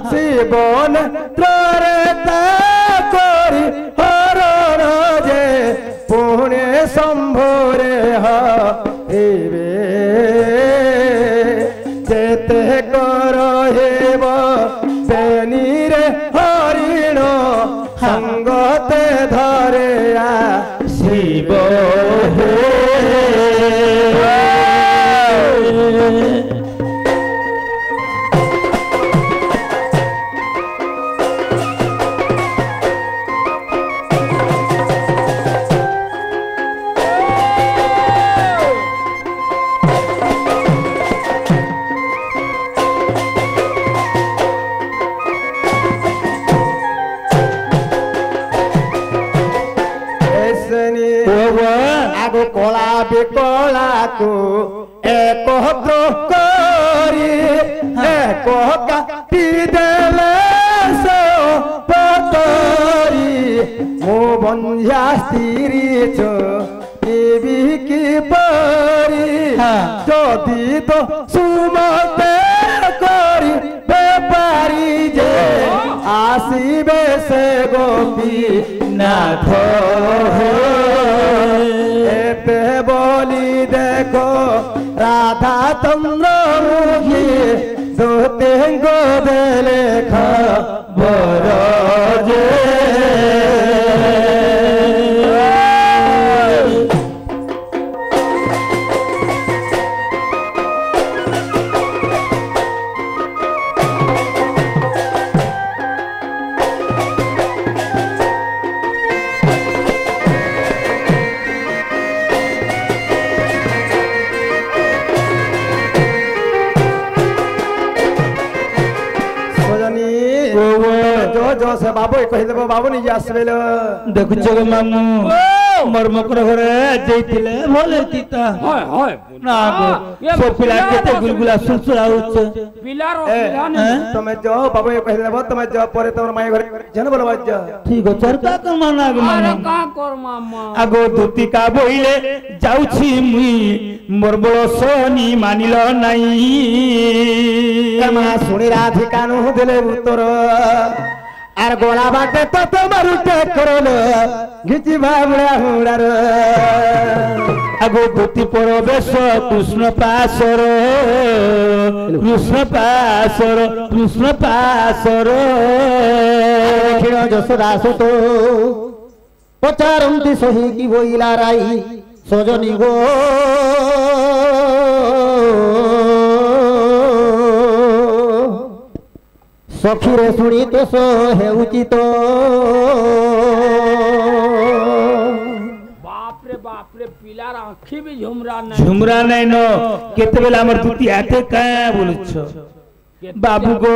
শিবন ত্রে করি হরণ যে পুণে শম্ভরে হইবে যেতে কর হেব বেনিরে হরিণ সঙ্গতে ধরে শিব হে কলা বিকলাকু একত্র করি এক কাটি দেলে পতরি মো বঞ্ঝা স্ত্রী চবি কি পরি যদি তো সুমতে করি বেপারি যে আসিবে সে গোপী নাথ বলি দেখো রাধা চন্দ্র মুখী দোতে গোদেলে খবর যে से बाबू कहि देबो बाबू निजे आसबेल देखुछ गो मामू मोर मकर घरे जइतिले भले तीता होय होय ना गो सो पिला केते गुलगुला सुलसुला होछ पिलार पिला तमे जो बाबू कहि देबो तमे जो परे तोर माई घरे जन बोलबा जा ठीक चरता कर माना गो अरे का कर मामा आगो धुती का बोइले जाउछि मुई मोर बळ सोनी मानिलो नाही कमा सुनी राधिका नु देले उतर आर गोला बाटे तो तुम्हारू टेकरल घिची भाबड़ा हुड़ार आगो धोती परवेश कृष्ण पासर क्षीण यशोदा सुतो पचारंती सही की बोइला राई सजनी गो सखीरे शुणी तो सो है उचित बाप रे पिलार आँखी भी झुमरा नहीं नो केते बेला हमर दुती हाथे का बोलछ बाबू गो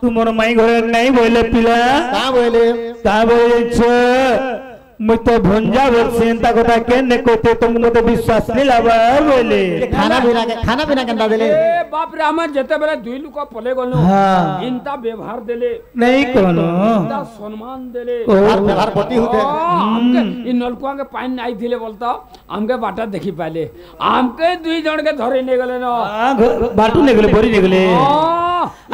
तुमर माई घरे नहीं बोले पिला का बोले छ मैं तो भंजा वर्षेंता कथा केने कोते तुम मते विश्वास नहीं लावा बोले खाना बिना कंदा देले ए बाप रे हम जते बेले दुई लुक पले गनो इनता व्यवहार देले नहीं कोनो इनता सम्मान देले व्यवहार पति होते हमके इन नलकुआ के पानी नहीं दिले बोलता हमके बाटा देखि पाले हमके दुई जण के धरे ने गेले न बाटू ने गेले भरी ने गेले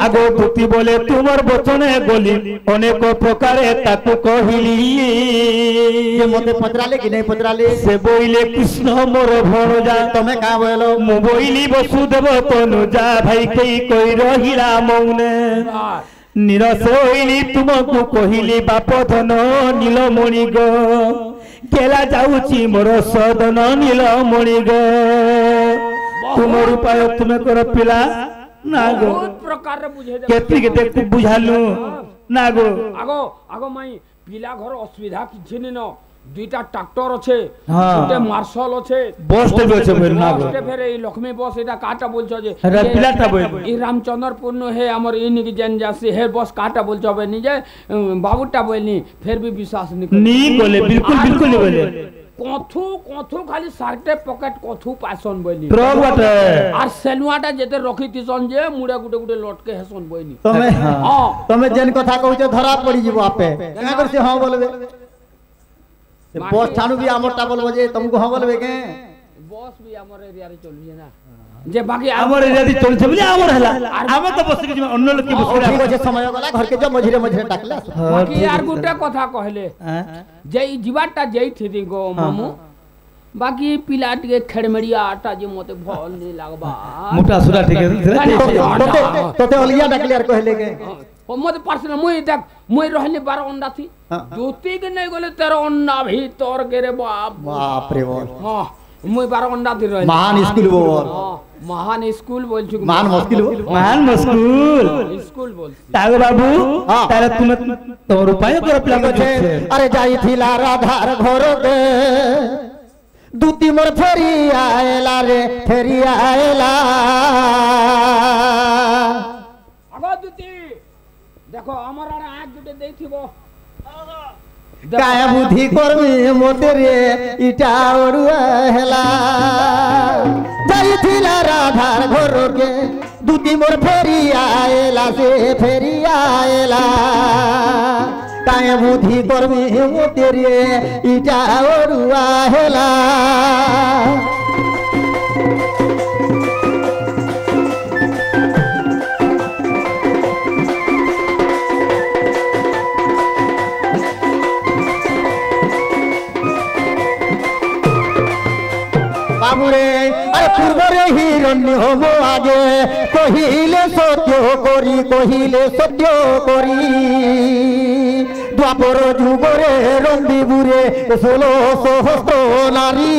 आगो धुती बोले तुमर वचन है गोली अनेक प्रकारे ताकू कहिली ये मते पतराले कि नहीं पतराले से बोइले कृष्ण मोर भणजा तमे का बोलो मु बोइली वसुदेव तनुजा भाई कई कोई रहिला मौने निरस होइली तुमको कहिली बाप धन नीलमणि गो केला जाउची मोर सदन नीलमणि गो तुमर उपाय तुमे कर पिला ना गो बहुत प्रकार रे बुझे केती केते बुझालु ना गो आगो माई पिला घर असुविधा किछि न दुईटा ट्रैक्टर अच्छे गोटे मार्शल अच्छे बस टे अच्छे फेर ना बस टे फेर ई लक्ष्मी बस एटा काटा बोलछो जे अरे पिलाटा बोल ई रामचंद्रपुर न है हमर इन की जन जासी है बस काटा बोलछो बे निजे बाबूटा बोलनी फिर भी विश्वास नहीं बोले बिल्कुल नहीं बोले कथू खाली सार्टे पॉकेट कथू पासन बोलनी ट्रक बाटे आर सेनुआटा जेते रखी तिसन जे मुडा गुटे गुटे लटके हेसन बोलनी तमे जेन कथा कहू धरा पड़ी जीवो आपे केना कर से हां बोलबे बस ठानु भी हमरटा बोलबो जे तुमको हां बोलबे के बस भी हमर एरिया रे चलबी ना যে বাকি আমার এরিয়াতে চলছে বলে আমার হেলা আমি তো বসে গেছি অন্য লোক কি বসে ঠিক আছে সময় গলা ঘরকে যে মঝিরে মঝিরে ডাকলে বাকি আর গোটা কথা কহলে যেই জীবাটা যেই থিদি গো মামু বাকি পিলা টিকে খেড়মেড়িয়া আটা যে মতে ভল নি লাগবা মোটা সুরা ঠিক আছে তোতে অলিয়া ডাকলে আর কইলে কে ও মতে পারছিল মুই দেখ মুই রহলি 12 অন্ডা থি দুতি কে নাই গলে 13 অন্ডা ভিতর কে রে বাপ বাপ রে বল হ্যাঁ মুই 12 অন্ডা দি রহলি মহান স্কুল বল মহান স্কুল বলছু মহান মুশকিল মহান মুশকিল স্কুল বল তাহলে বাবু তাহলে তুমি তোমার উপায় করে প্ল্যান করছে আরে যাইছিলা রাধার ঘরকে দুতি মোর ফেরি আয়লা রে ফেরি আয়লা আগো দুতি দেখো আমার আর আগ দুটে দেইথিব কায়া বুদ্ধি করবি মতে রে ইটা ওড়ুয়া হেলা যাইছিলা রাধার ঘরকে দুতি মোর ফেরি আয়লা সে ফেরি আয়লা কায়া বুদ্ধি করবি মতে রে ইটা ওড়ুয়া হেলা বাবুরে আরে পূর্বরে হিরণ্য হব আগে কহিলে সত্য করি কহিলে সত্য করি দ্বাপর যুগরে রন্দিবুরে 16 সহস্র নারী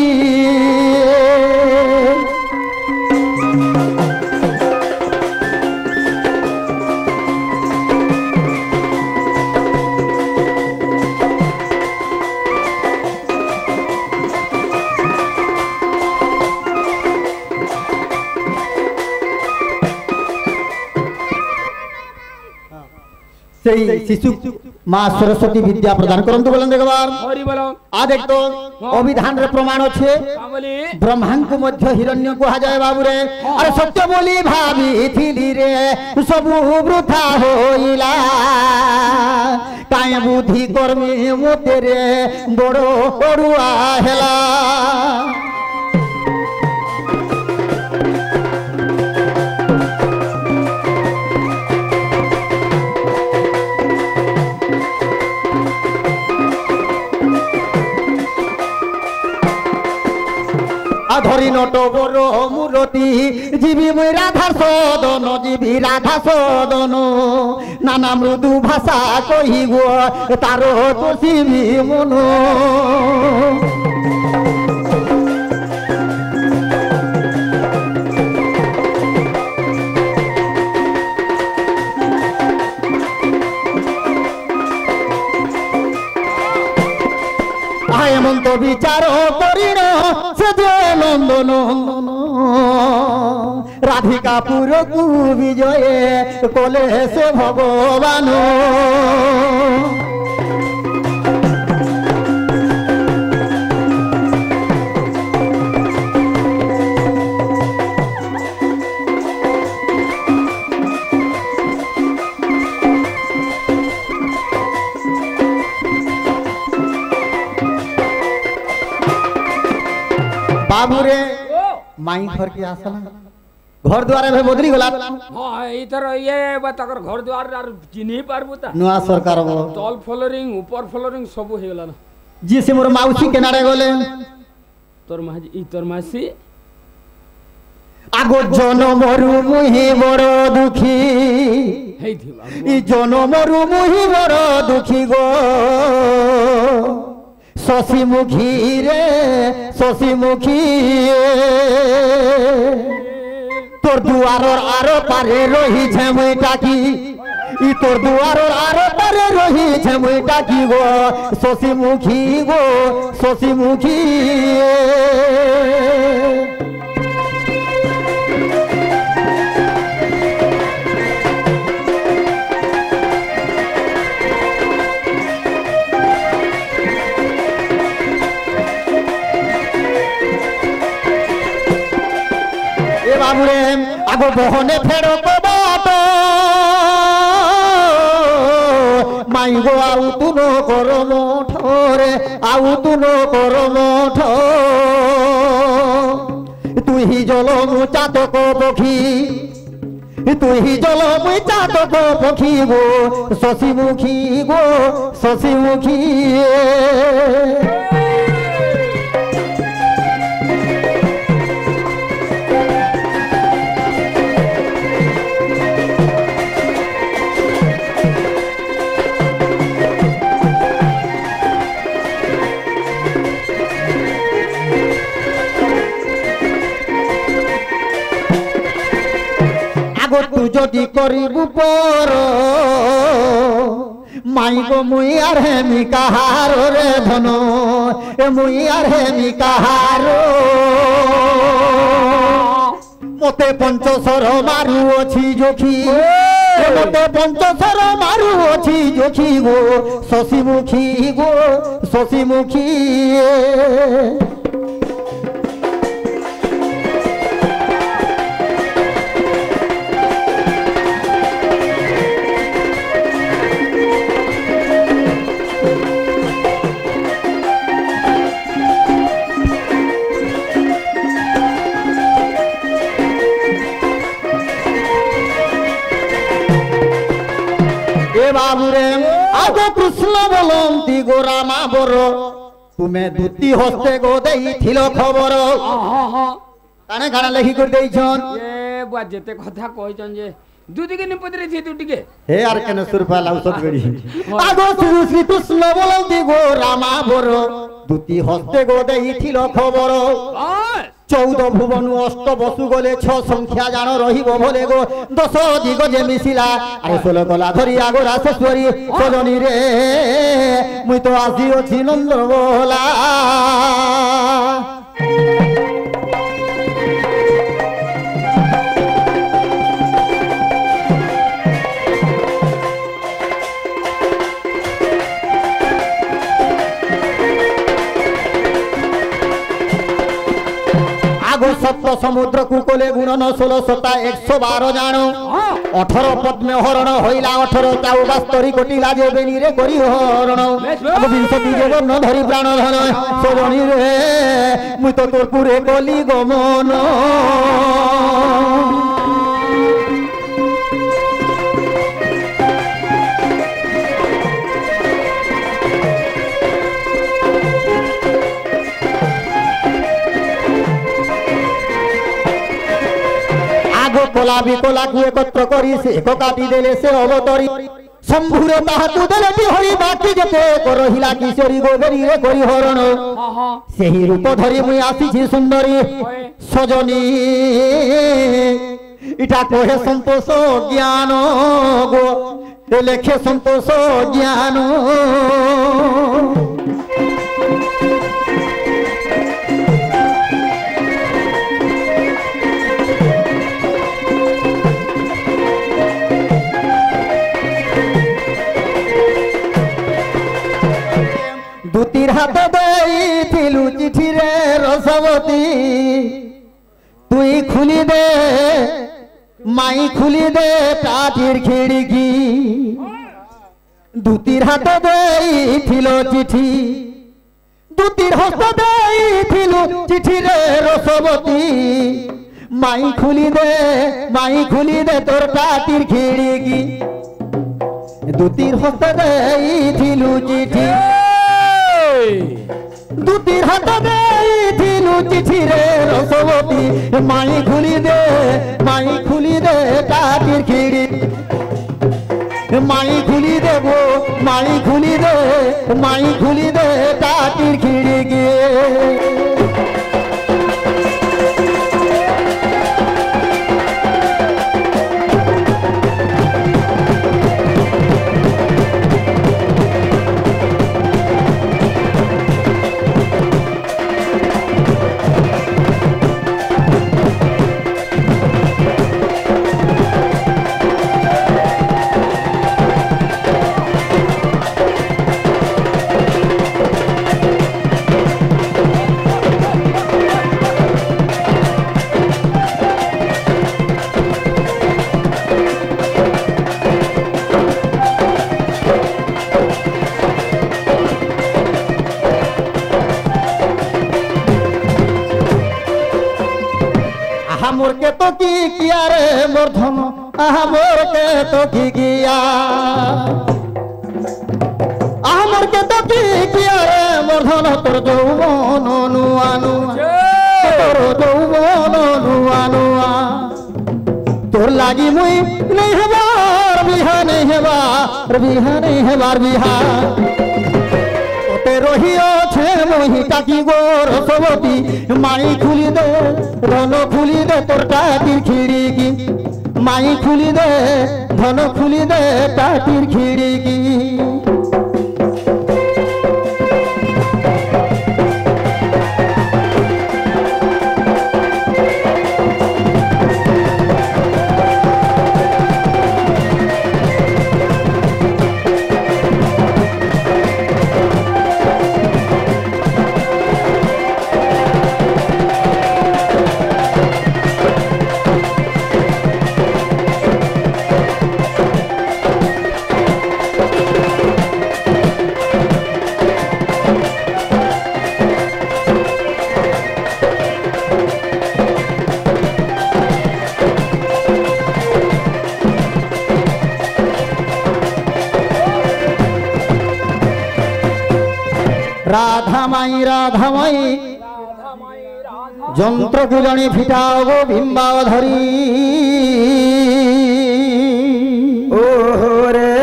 সেই শিশু মা সরস্বতী বিদ্যা প্রদান করন্তু বলেন দেখবার হরি বলো আ দেখতো অভিধান রে প্রমাণ আছে বলি ব্রহ্মাঙ্ক মধ্য হিরণ্য কুহা যায় বাবুরে আরে সত্য বলি ভাবিথিলি রে সবু বৃথা হইলা কায় বুদ্ধি কর্মী মতে রে বড় অড়ুয়া হেলা ধরি নট বড় মূরতি জীবী মই রাধা সদন জীবী রাধা সদন নানা মৃদু ভাষা কহিব তার তোষিবি মন হেমন্ত বিচার করিণ সে যে নন্দন রাধিকা পুরকু বিজয়ে কলে সে ভগবান बाबूरे माई घर की आसला घर द्वार में बदली गला हां इधर ये बताकर घर द्वार আর চিনি পারবো তা नुआ सरकार बो তল ফ্লোরিং উপর ফ্লোরিং সব হয়ে গেল না जी से मोर माउसी केनाडे गले তোর মাসি আগো জনমরু মুহি বড় দুঃখী হেই দিবা ই জনমরু মুহি বড় দুঃখী গো শশীমুখী রে শশীমুখী তোর দুয়ারর আরো পারে রহিছে মুই টাকি ই তোর দুয়ারর আরো পারে রহিছে মুই টাকি গো শশীমুখী গো শশীমুখী বাবুরে আগো বহনে ফেরো বাট মাই গো আউ তুনো কর মঠরে আউ তুনো কর মঠ তুই জল মু চাতক পক্ষী তুই জল মু চাতক পক্ষী গো শশীমুখী গো শশীমুখী তু যদি করিবু পর মাইব মুই আর হেমি কাহার রে ধন মুই আর হেমি কাহার মতে পঞ্চশর মারু অছি জখি মতে পঞ্চশর মারু অছি জখি গো শশীমুখী গো শশীমুখী বাবুরে আগে কৃষ্ণ বলন্তি গো রামা বর তুমি দুটি হস্তে গো দেইছিল খবর কানে কানে লেখি করে দেইছন এ বুয়া যেতে কথা কইছন যে দুদিকে নিপদরে যে দুটিকে হে আর কেন সুরপা লাউসত গড়ি আগে শ্রী কৃষ্ণ বলন্তি গো রামা বর দুটি হস্তে গো দেইছিল খবর 14 ভুবন অষ্ট বসু গলে 6 সংখ্যা জানো রহিব ভলে গো 10 দিগ যে মিছিলা আরে 16 গলা ধরি আগো রাসেশ্বরী সজনী রে মুই তো আজি অছি নন্দ বলা सप्त समुद्र कुकोले गुणन 16 सता 112 जानो 18 पद्मे हरण होइला 18 चाउ 72 कोटी लाजे बेनी रे करी हरण अब 20 देव न धरि प्राण धन सजनी रे मुई तो तोर पुरे कली गमन कोला विकोला को एकत्र करी से एक काटी देले से अवतरी शंभुरे ताहाकु देले हरि बाकी जते करहिला किशोरी गोबेरी रे करी हरण सेही रूप धरी मुई आसी सुंदरी सजनी इटा कोहे संतोष ज्ञान गो लेखे संतोष ज्ञान দুতির হাতে দেইছিলু চিঠি রে রসবতী তুই খুলি দে মাই খুলি দে কাঠির খিড়কি দুতির হাতে দেইছিল চিঠি দুতির হস্তে দেইছিলু চিঠি রে রসবতী মাই খুলি দে তোর কাঠির খিড়কি দুতির হস্তে দেইছিলু চিঠি দুতির হাতে দেইছিলু চিঠি রে রসবতী মাই খুলি দে কাঠির খিড়ি মাই খুলি দেব মাই খুলি দে কাঠির খিড়ি গিয়ে মোর কে তো কি কিয়া রে মোর ধন আহা মোর কে তো কি কিয়া আহা মোর কে তো কি কিয়া রে মোর ধন তোর যৌবন নুয়া নুয়া তোর যৌবন নুয়া নুয়া তোর লাগি মুই নেই হেবার বিহা নেই হেবার বিহা নেই হেবার বিহা রহিছে মহি টাকি গোর সবতি মাই খুলি দে ধন খুলি দে তোর টাকির খিড়কি মাই খুলি দে ধন খুলি দে টাকির খিড়কি রাধামাই যন্ত্র কুলনি ফিটাও গো বিম্বাও ধরি ওরে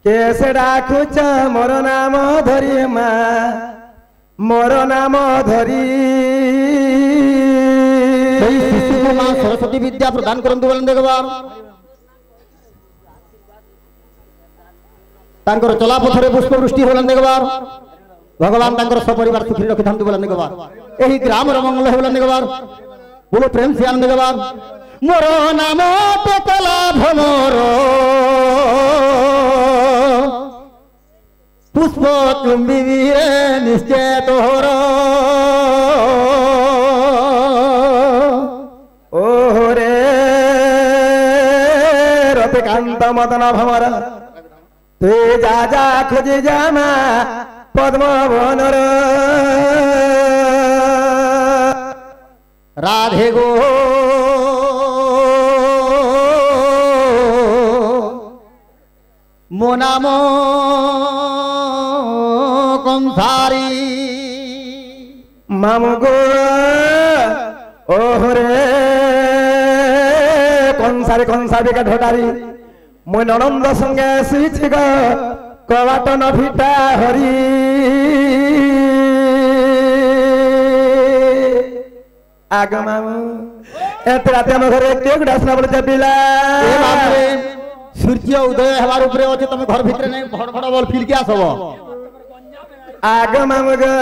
কেসে ডাকুছ মোর নাম ধরি মা মোর নাম ধরি মা সরস্বতী বিদ্যা প্রদান করন্তু বলেন দেখবার তাঙ্কর চলাপথরে পুষ্পবৃষ্টি হলেন দেখবার ভগবান তাঙ্কর সপরিবার সুখী রখিথান্তু বলেন দেখবার এই গ্রামর মঙ্গল হলেন দেখবার বলো প্রেম সিয়ান দেখবার মোর নাম পেতলা ভ্রমর পুষ্প চুম্বি নিশ্চয় তোর ওরে রতে কান্ত মদন ভ্রমর তুই যা যা খুঁজে জামা পদ্মবনর রাধে গো মো নাম কংসারি মামু গো ওহরে কনসারি কে ঢোটারি মই ননন্দ সঙ্গে শুইছি গো কবাট নভিটা হরি আগ মামু এতে রাতে আমার ঘরে কেউ ডাসনা বলে যাবিলা সূর্য উদয় হবার উপরে আছে তুমি ঘর ভিতরে নেই ঘর ঘর বল ফিল কি আসব আগ মামু গো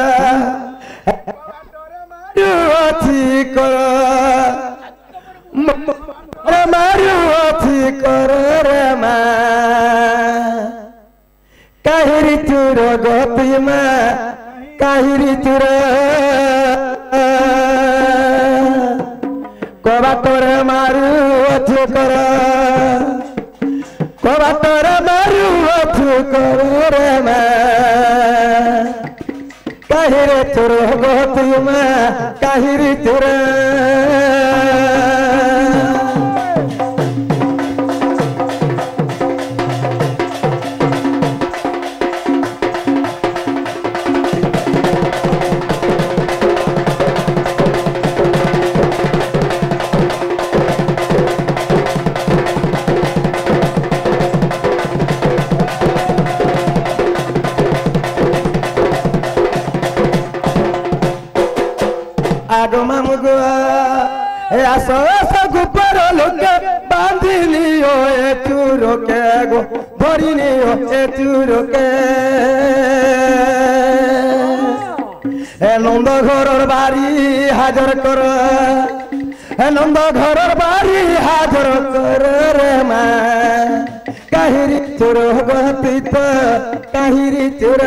অছি কর মারু অছি কর রে মা কাহিরি চুর গতি মা কাহিরি চুর কবাটর মারু অছি কর কবাটর মারু অছি কর রে মা কাহিরে চুর গতি মা কাহিরি চুর আগো মামু গো আস আস গুপর লোকে বাঁধিনি ও এ চুরকে গো ধরিনি ও এ চুরকে এ নন্দ ঘরর বাড়ি হাজর কর এ নন্দ ঘরর বাড়ি হাজর কর রে মা কাহিরি চুর গতিত কাহিরি চুর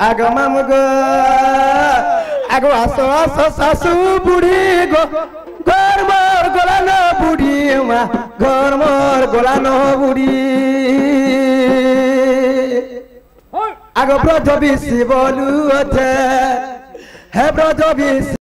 आग मामू गो आगो आसो आसो सासू बुढ़ी गो घर मोर गोलानो बुढ़ी मा घर मोर गोलानो बुढ़ी आगो ब्रज बिसी बोलू हे ब्रज बिसी